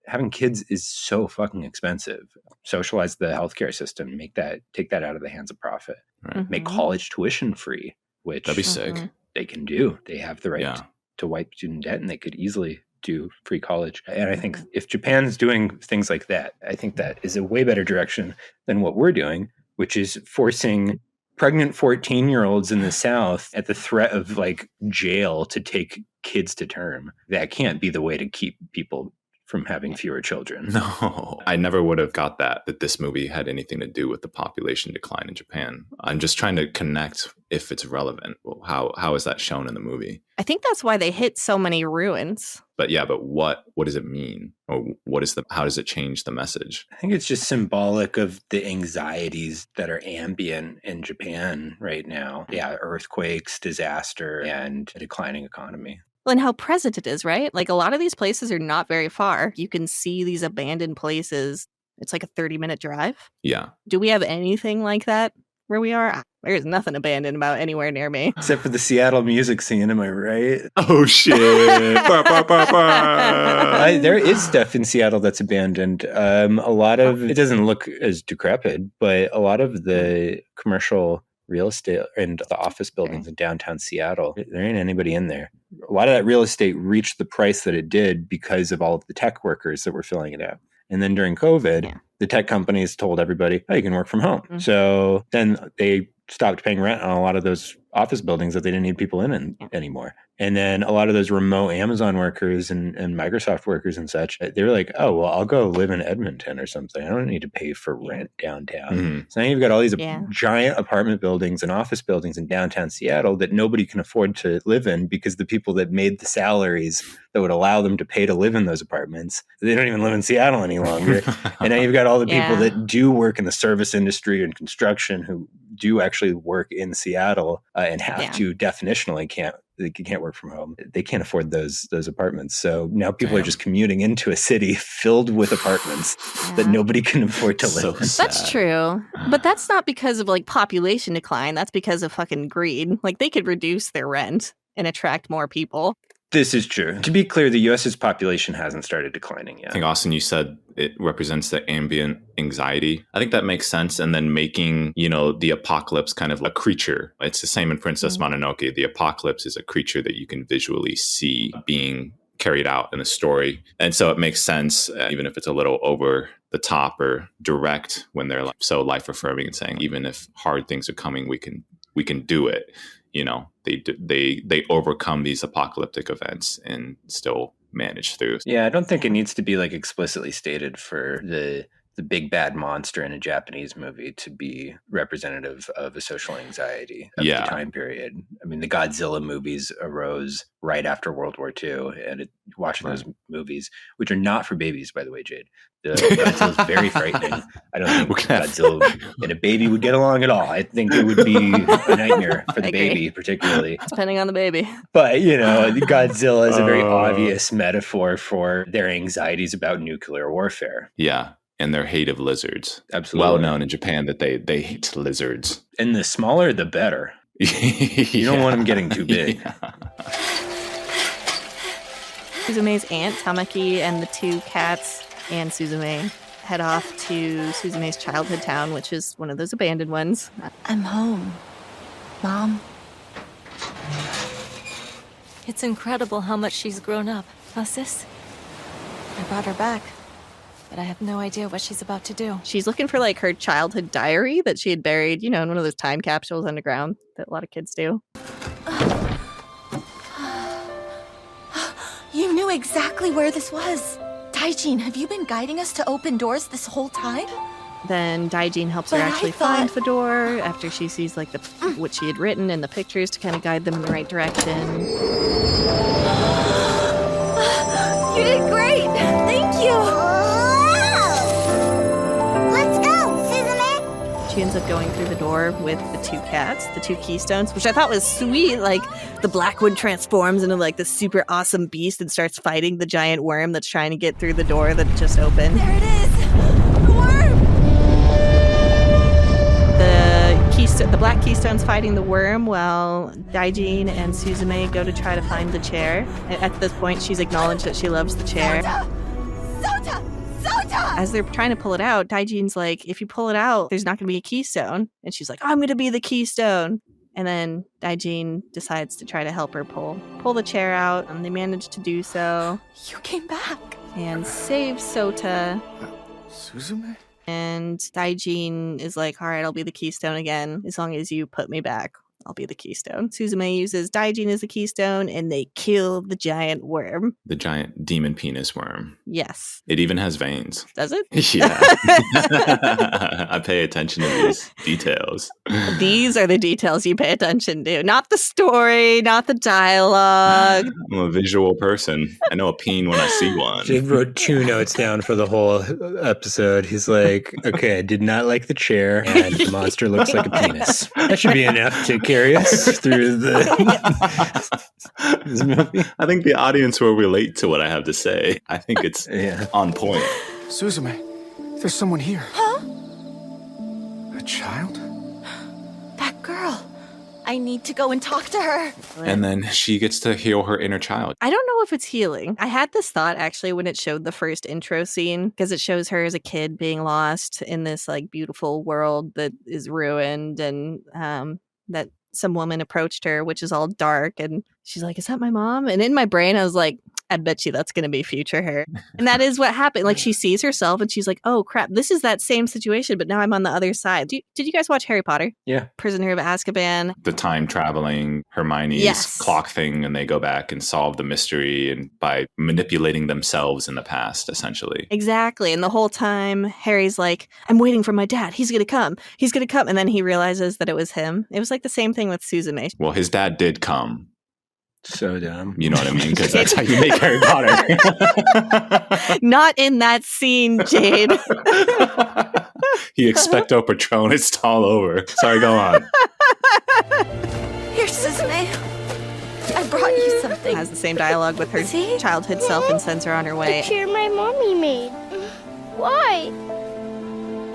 Having kids is so fucking expensive. Socialize the healthcare system, take that out of the hands of profit. Make college tuition free, which that'd be sick. They can do. They have the right to wipe student debt, and they could easily do free college. And I think if Japan's doing things like that, I think that is a way better direction than what we're doing, which is forcing pregnant 14-year-olds in the South at the threat of like jail to take kids to term. That can't be the way to keep people from having fewer children. No, I never would have got that this movie had anything to do with the population decline in Japan. I'm just trying to connect if it's relevant. Well, how is that shown in the movie? I think that's why they hit so many ruins. But what does it mean? Or how does it change the message? I think it's just symbolic of the anxieties that are ambient in Japan right now. Yeah, earthquakes, disaster, and a declining economy. Well, and how present it is, right? Like a lot of these places are not very far. You can see these abandoned places. It's like a 30-minute drive. Yeah. Do we have anything like that where we are? There's nothing abandoned about anywhere near me. Except for the Seattle music scene, am I right? Oh, shit. There is stuff in Seattle that's abandoned. A lot of it doesn't look as decrepit, but a lot of the commercial real estate and the office buildings in downtown Seattle. There ain't anybody in there. A lot of that real estate reached the price that it did because of all of the tech workers that were filling it out. And then during COVID, the tech companies told everybody, oh, you can work from home. Mm-hmm. So then they stopped paying rent on a lot of those office buildings that they didn't need people in anymore. And then a lot of those remote Amazon workers and Microsoft workers and such, they were like, oh, well, I'll go live in Edmonton or something. I don't need to pay for rent downtown. Mm-hmm. So now you've got all these giant apartment buildings and office buildings in downtown Seattle that nobody can afford to live in because the people that made the salaries that would allow them to pay to live in those apartments, they don't even live in Seattle any longer. And now you've got all the people that do work in the service industry and construction who do actually work in Seattle and have to definitionally can't work from home. They can't afford those apartments. So now people are just commuting into a city filled with apartments that nobody can afford to live in. That's true. But that's not because of like population decline. That's because of fucking greed. Like they could reduce their rent and attract more people. This is true. To be clear, the U.S.'s population hasn't started declining yet. I think, Austin, you said it represents the ambient anxiety. I think that makes sense. And then making, the apocalypse kind of a creature. It's the same in Princess Mononoke. The apocalypse is a creature that you can visually see being carried out in a story. And so it makes sense, even if it's a little over the top or direct, when they're so life affirming and saying, even if hard things are coming, we can do it. They overcome these apocalyptic events and still manage through. Yeah, I don't think it needs to be like explicitly stated for the big bad monster in a Japanese movie to be representative of a social anxiety of the time period. I mean, the Godzilla movies arose right after World War II, and watching those movies, which are not for babies, by the way, Jade. Godzilla's very frightening. I don't think Godzilla and a baby would get along at all. I think it would be a nightmare for the baby, particularly. Depending on the baby. But, Godzilla is a very obvious metaphor for their anxieties about nuclear warfare. Yeah. And their hate of lizards. Absolutely. Well known in Japan that they hate lizards. And the smaller, the better. You don't want them getting too big. Suzume's aunt, Tamaki, and the two cats and Suzume head off to Suzume's childhood town, which is one of those abandoned ones. I'm home, Mom. It's incredible how much she's grown up, huh, sis? I brought her back. But I have no idea what she's about to do. She's looking for like her childhood diary that she had buried, in one of those time capsules underground that a lot of kids do. You knew exactly where this was. Daijin, have you been guiding us to open doors this whole time? Then Daijin helps her actually find the door after she sees like what she had written in the pictures to kind of guide them in the right direction. You did great! Thank you! She ends up going through the door with the two cats, the two keystones, which I thought was sweet. Like the black one transforms into like this super awesome beast and starts fighting the giant worm that's trying to get through the door that just opened. There it is! The worm! The black keystone's fighting the worm while Daijin and Suzume go to try to find the chair. At this point, she's acknowledged that she loves the chair. Sota! As they're trying to pull it out, Daijin's like, if you pull it out, there's not going to be a keystone. And she's like, I'm going to be the keystone. And then Daijin decides to try to help her pull the chair out. And they manage to do so. You came back. And save Sota. Suzume? And Daijin is like, all right, I'll be the keystone again. As long as you put me back, I'll be the keystone. Suzume uses Daijin as the keystone, and they kill the giant worm. The giant demon penis worm. Yes. It even has veins. Does it? Yeah. I pay attention to these details. These are the details you pay attention to. Not the story, not the dialogue. I'm a visual person. I know a peen when I see one. Jake wrote 2 notes down for the whole episode. He's like, okay, I did not like the chair, and the monster looks like a penis. That should be enough to carry us through this movie. I think the audience will relate to what I have to say. I think it's on point. Suzume, there's someone here. Huh? A child? That girl. I need to go and talk to her. And then she gets to heal her inner child. I don't know if it's healing. I had this thought actually when it showed the first intro scene, because it shows her as a kid being lost in this like beautiful world that is ruined, and that some woman approached her, which is all dark, and she's like, is that my mom? And in my brain I was like, I bet you that's going to be future her. And that is what happened. Like, she sees herself and she's like, oh crap, this is that same situation, but now I'm on the other side. Did you guys watch Harry Potter? Yeah. Prisoner of Azkaban. The time traveling Hermione's clock thing, and they go back and solve the mystery, and by manipulating themselves in the past, essentially. Exactly. And the whole time Harry's like, I'm waiting for my dad. He's going to come. He's going to come. And then he realizes that it was him. It was like the same thing with Suzume. Well, his dad did come. So dumb. You know what I mean? Because that's how you make Harry Potter. Not in that scene, Jade. He expecto Patronus all over. Sorry, go on. Here, Suzume. I brought you something. Has the same dialogue with her childhood self and sends her on her way. The chair my mommy made. Why?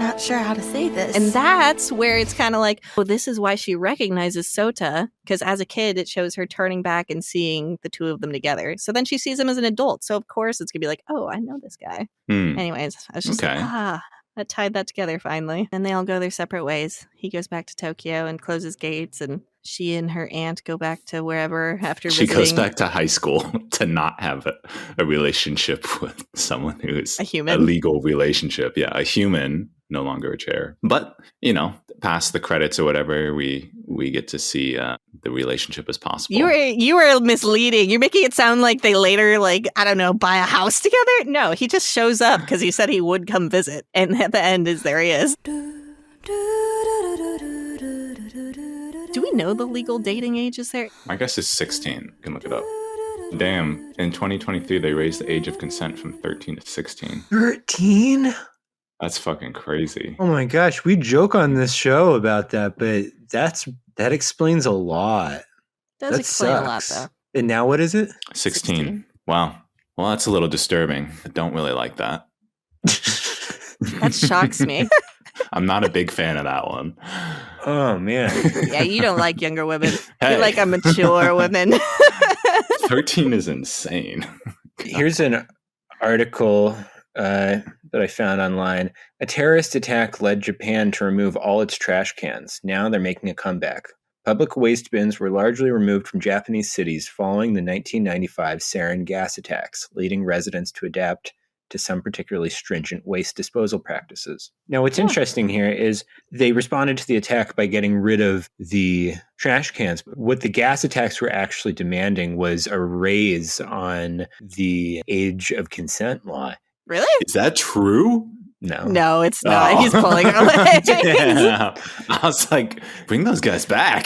Not sure how to say this. And that's where it's kind of like, oh, this is why she recognizes Sota, because as a kid, it shows her turning back and seeing the two of them together. So then she sees him as an adult. So of course it's going to be like, oh, I know this guy. Anyways, I was just like, that tied that together finally. And they all go their separate ways. He goes back to Tokyo and closes gates, and she and her aunt go back to wherever after visiting. She goes back to high school to not have a relationship with someone who's a human. A legal relationship. Yeah, a human, no longer a chair. But, past the credits or whatever, we get to see the relationship as possible. You were misleading. You're making it sound like they later, buy a house together. No, he just shows up because he said he would come visit. And at the end there he is. Do we know the legal dating age is there? My guess is 16. You can look it up. Damn, in 2023, they raised the age of consent from 13 to 16. 13? That's fucking crazy. Oh my gosh, we joke on this show about that, but that explains a lot. Does that explain sucks. a lot, though. And now what is it? 16. Wow. Well, that's a little disturbing. I don't really like that. That shocks me. I'm not a big fan of that one. Oh, man. Yeah, you don't like younger women. You like a mature woman. 13 is insane. Here's an article that I found online. A terrorist attack led Japan to remove all its trash cans. Now they're making a comeback. Public waste bins were largely removed from Japanese cities following the 1995 sarin gas attacks, leading residents to adapt to some particularly stringent waste disposal practices. Now, what's interesting here is they responded to the attack by getting rid of the trash cans. What the gas attacks were actually demanding was a raise on the age of consent law. Really? Is that true? No, it's not. He's pulling her leg. Yeah. I was like, bring those guys back.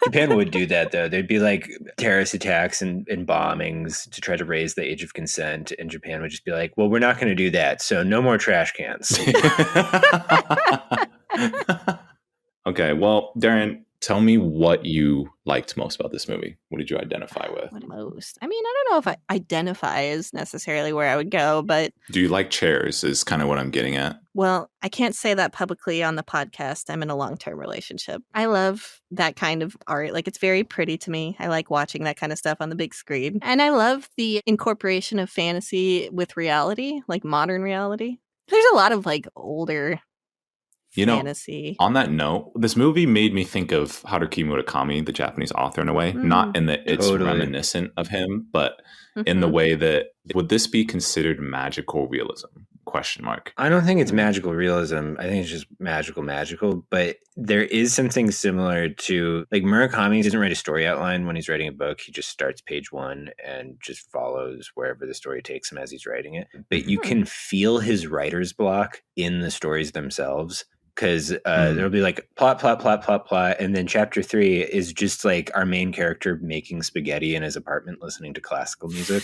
Japan would do that, though. There'd be like terrorist attacks and bombings to try to raise the age of consent. And Japan would just be like, well, we're not going to do that. So no more trash cans. Okay. Well, Darren, tell me what you liked most about this movie. What did you identify with? What most? I mean, I don't know if I identify is necessarily where I would go, but... Do you like chairs is kind of what I'm getting at. Well, I can't say that publicly on the podcast. I'm in a long-term relationship. I love that kind of art. Like, it's very pretty to me. I like watching that kind of stuff on the big screen. And I love the incorporation of fantasy with reality, like modern reality. There's a lot of, older... fantasy. On that note, this movie made me think of Haruki Murakami, the Japanese author, in a way. Not in that it's reminiscent of him, but in the way that, would this be considered magical realism? ? I don't think it's magical realism. I think it's just magical. But there is something similar to, Murakami doesn't write a story outline when he's writing a book. He just starts page 1 and just follows wherever the story takes him as he's writing it. But you can feel his writer's block in the stories themselves. Because there'll be plot, and then chapter 3 is just our main character making spaghetti in his apartment listening to classical music.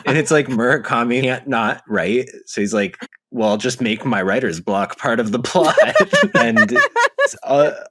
And it's Murakami can't not write. So he's like, well, I'll just make my writer's block part of the plot. And it's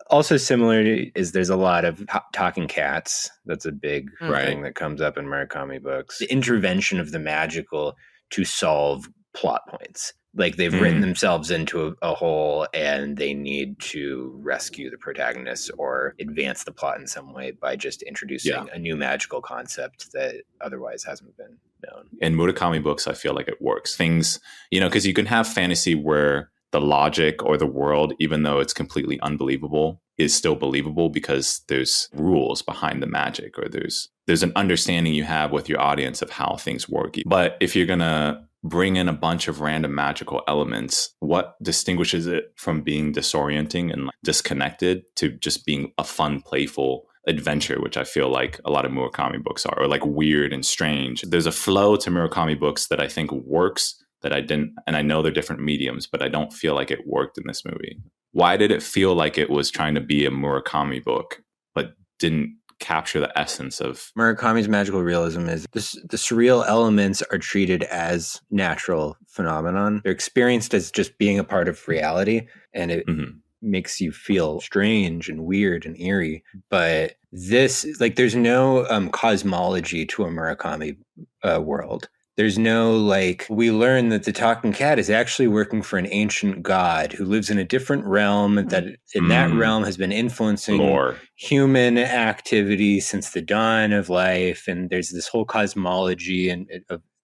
also similar is there's a lot of talking cats. That's a big thing that comes up in Murakami books. The intervention of the magical to solve plot points. Like they've written themselves into a hole and they need to rescue the protagonist or advance the plot in some way by just introducing a new magical concept that otherwise hasn't been known. In Murakami books, I feel like it works. Things, because you can have fantasy where the logic or the world, even though it's completely unbelievable, is still believable because there's rules behind the magic, or there's an understanding you have with your audience of how things work. But if you're going to bring in a bunch of random magical elements, what distinguishes it from being disorienting and disconnected to just being a fun, playful adventure, which I feel like a lot of Murakami books are, or like weird and strange. There's a flow to Murakami books that I think works that I didn't, and I know they're different mediums, but I don't feel like it worked in this movie. Why did it feel like it was trying to be a Murakami book, but didn't capture the essence of Murakami's magical realism? Is the surreal elements are treated as natural phenomenon. They're experienced as just being a part of reality, and it makes you feel strange and weird and eerie. But this, like, there's no cosmology to a Murakami world. There's no, like, we learn that the talking cat is actually working for an ancient god who lives in a different realm, that in that realm has been influencing human activity since the dawn of life. And there's this whole cosmology and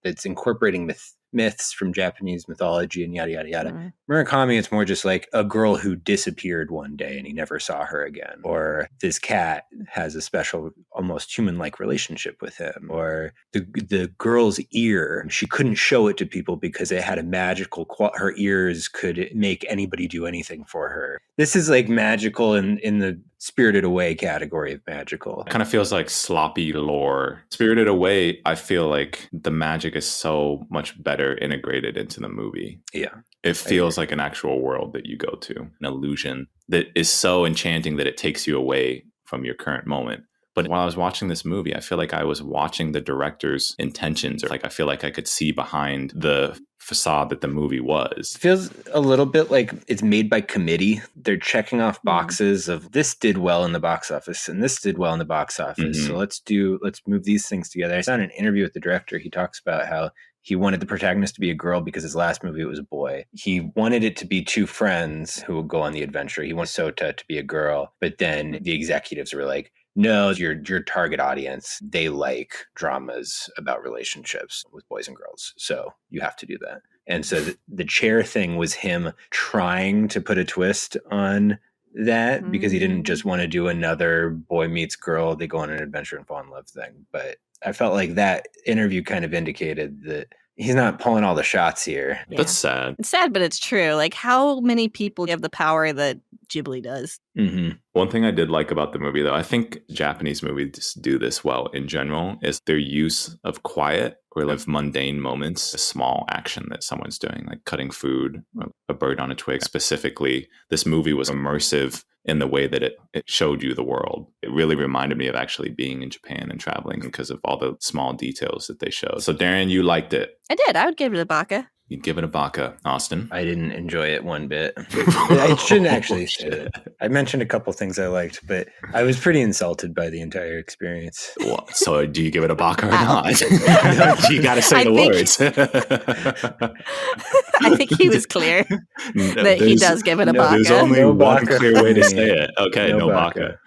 that's incorporating myths from Japanese mythology and yada, yada, yada. Murakami, it's more just like a girl who disappeared one day and he never saw her again. Or this cat has a special, almost human-like relationship with him. Or the girl's ear, she couldn't show it to people because it had a magical her ears could make anybody do anything for her. This is like magical in the Spirited Away category of magical. It kind of feels like sloppy lore. Spirited Away, I feel like the magic is so much better integrated into the movie. Yeah. It feels like an actual world that you go to, an illusion that is so enchanting that it takes you away from your current moment. But while I was watching this movie, I feel like I was watching the director's intentions, or like I feel like I could see behind the facade that the movie was. It feels a little bit like it's made by committee. They're checking off boxes of this did well in the box office and this did well in the box office. So let's move these things together. I saw in an interview with the director, he talks about how he wanted the protagonist to be a girl because his last movie, it was a boy. He wanted it to be two friends who would go on the adventure. He wanted Sota to be a girl, but then the executives were like, no, your target audience, they like dramas about relationships with boys and girls. So you have to do that. And so the chair thing was him trying to put a twist on that because he didn't just want to do another boy meets girl, they go on an adventure and fall in love thing. But I felt like that interview kind of indicated that he's not pulling all the shots here. Yeah. That's sad. It's sad, but it's true. Like, how many people have the power that Ghibli does? One thing I did like about the movie, though, I think Japanese movies do this well in general, is their use of quiet or of mundane moments, a small action that someone's doing, like cutting food, a bird on a twig. Specifically, this movie was immersive in the way that it showed you the world. It really reminded me of actually being in Japan and traveling because of all the small details that they showed. So, Darren, you liked it. I did. I would give it a baka. You'd give it a baka. Austin? I didn't enjoy it one bit. I shouldn't actually say that. I mentioned a couple things I liked, but I was pretty insulted by the entire experience. Well, so do you give it a baka or not? You got to say the words. I think he was clear that he does give it a baka. There's only one clear way to say it. Okay, no baka.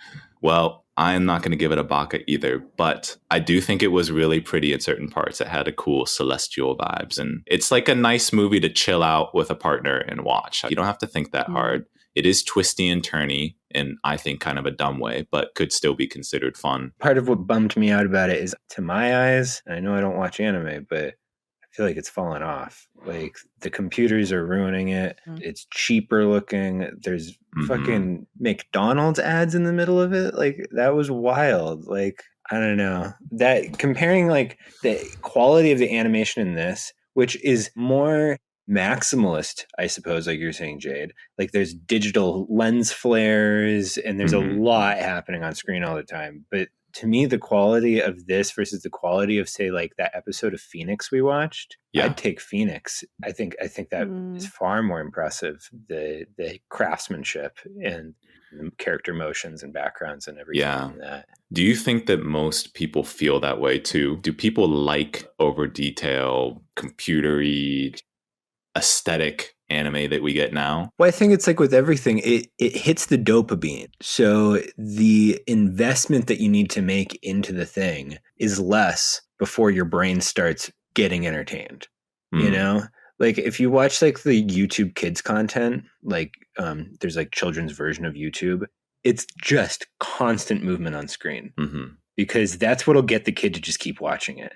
Well, I am not going to give it a baka either, but I do think it was really pretty in certain parts. It had a cool celestial vibes, and it's like a nice movie to chill out with a partner and watch. You don't have to think that hard. It is twisty and turny in, I think, kind of a dumb way, but could still be considered fun. Part of what bummed me out about it is, to my eyes, and I know I don't watch anime, but I feel like it's fallen off. Like, the computers are ruining it. It's cheaper looking. There's fucking McDonald's ads in the middle of it. Like, that was wild. Like, I don't know. That comparing like the quality of the animation in this, which is more maximalist, I suppose, like you're saying, Jade. Like, there's digital lens flares and there's a lot happening on screen all the time. But to me, the quality of this versus the quality of, say, like that episode of Phoenix we watched, I'd take Phoenix. I think that is far more impressive. The craftsmanship and the character motions and backgrounds and everything. Yeah. Like that. Do you think that most people feel that way too? Do people like over detail, computery? aesthetic anime that we get now. Well, I think it's like with everything, it hits the dopamine. So the investment that you need to make into the thing is less before your brain starts getting entertained. You know? Like if you watch like the YouTube kids content, like there's like children's version of YouTube, it's just constant movement on screen. Because that's what'll get the kid to just keep watching it.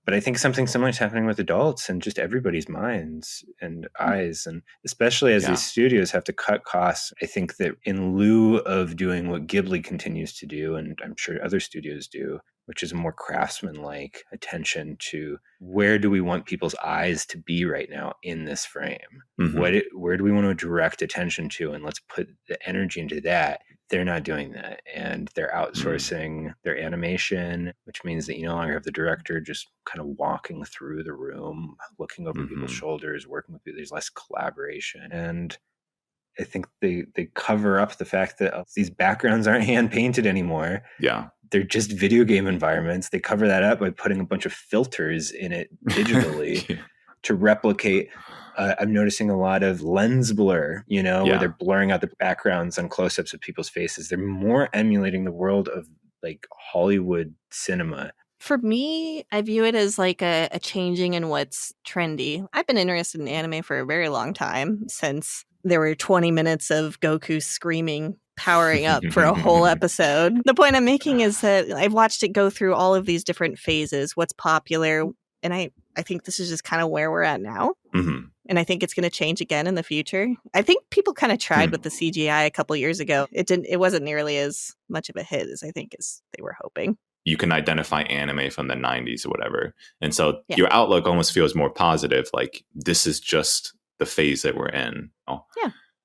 But I think something similar is happening with adults and just everybody's minds and eyes. And especially as these studios have to cut costs, I think that in lieu of doing what Ghibli continues to do, and I'm sure other studios do, which is a more craftsman-like attention to where do we want people's eyes to be right now in this frame? Where do we want to direct attention to? And let's put the energy into that. They're not doing that. And they're outsourcing their animation, which means that you no longer have the director just kind of walking through the room, looking over people's shoulders, working with people. There's less collaboration. And I think they cover up the fact that these backgrounds aren't hand painted anymore. Yeah. They're just video game environments. They cover that up by putting a bunch of filters in it digitally to replicate. I'm noticing a lot of lens blur, where they're blurring out the backgrounds on close-ups of people's faces. They're more emulating the world of like Hollywood cinema. For me, I view it as like a changing in what's trendy. I've been interested in anime for a very long time, since there were 20 minutes of Goku screaming, powering up for a whole episode. The point I'm making is that I've watched it go through all of these different phases, what's popular, and I think this is just kind of where we're at now. And I think it's going to change again in the future. I think people kind of tried with the CGI a couple years ago. It wasn't nearly as much of a hit as I think as they were hoping. You can identify anime from the 90s or whatever. And so your outlook almost feels more positive. Like this is just the phase that we're in.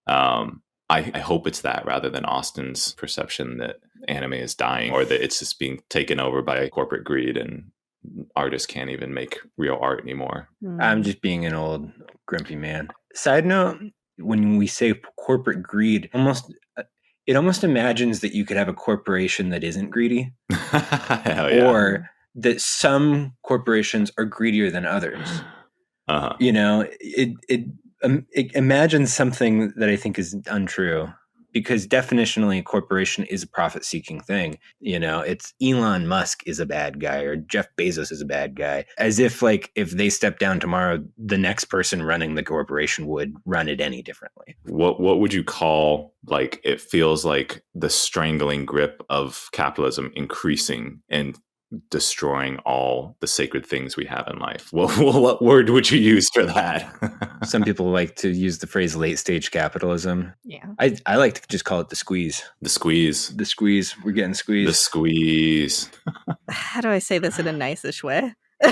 I hope it's that rather than Austin's perception that anime is dying or that it's just being taken over by corporate greed and artists can't even make real art anymore. I'm just being an old grumpy man. Side note, when we say corporate greed, it almost imagines that you could have a corporation that isn't greedy. Or that some corporations are greedier than others. It imagines something that I think is untrue. Because definitionally, corporation is a profit-seeking thing. It's Elon Musk is a bad guy or Jeff Bezos is a bad guy. As if, like, if they step down tomorrow, the next person running the corporation would run it any differently. What would you call, like, it feels like the strangling grip of capitalism increasing and destroying all the sacred things we have in life? What word would you use for that? Some people like to use the phrase late stage capitalism. Yeah. I like to just call it the squeeze. The squeeze. The squeeze. We're getting squeezed. The squeeze. How do I say this in a nice-ish way? You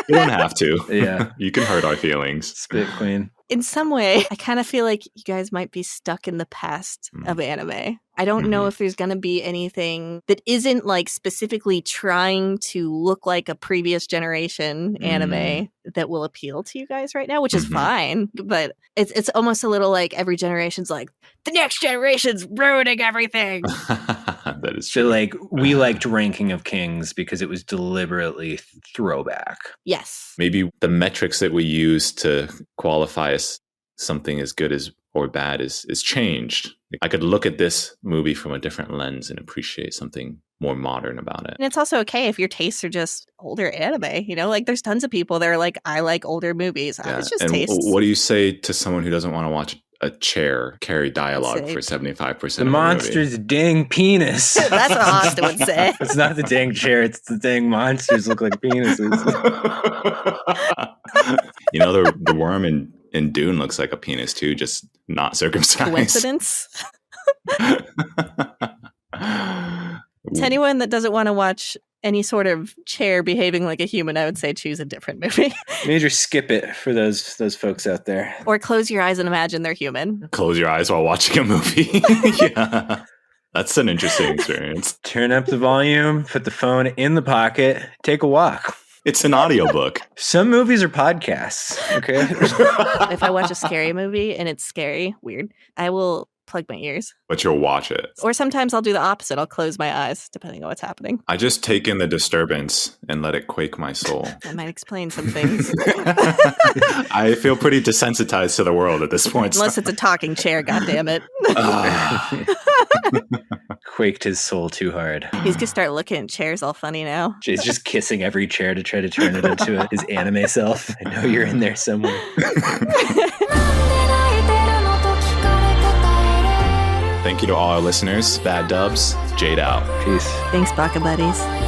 don't have to. Yeah. You can hurt our feelings. Spit queen. In some way, I kind of feel like you guys might be stuck in the past of anime. I don't know if there's going to be anything that isn't like specifically trying to look like a previous generation anime that will appeal to you guys right now, which is fine. But it's almost a little like every generation's like, the next generation's ruining everything. That is true. So like we liked Ranking of Kings because it was deliberately throwback. Yes. Maybe the metrics that we use to qualify as something as good as or bad is changed. I could look at this movie from a different lens and appreciate something more modern about it. And it's also okay if your tastes are just older anime. Like there's tons of people that are like, I like older movies. It's just tastes. What do you say to someone who doesn't want to watch a chair carry dialogue for 75% the monster's dang penis? That's what Austin would say. It's not the dang chair, it's the dang monsters look like penises. The worm in Dune looks like a penis too, just not circumcised. Coincidence? To anyone that doesn't want to watch any sort of chair behaving like a human, I would say choose a different movie. Major skip it for those folks out there. Or close your eyes and imagine they're human. Close your eyes while watching a movie. Yeah. That's an interesting experience. Turn up the volume, put the phone in the pocket, take a walk. It's an audiobook. Some movies are podcasts, okay? If I watch a scary movie and it's scary, weird, I will plug my ears. But you'll watch it. Or sometimes I'll do the opposite. I'll close my eyes, depending on what's happening. I just take in the disturbance and let it quake my soul. That might explain some things. I feel pretty desensitized to the world at this point. Unless it's a talking chair, goddammit. Quaked his soul too hard. He's gonna start looking at chairs all funny now. He's just kissing every chair to try to turn it into his anime self. I know you're in there somewhere. Thank you to all our listeners. Bad Dubs, Jade out. Peace. Thanks, Baka Buddies.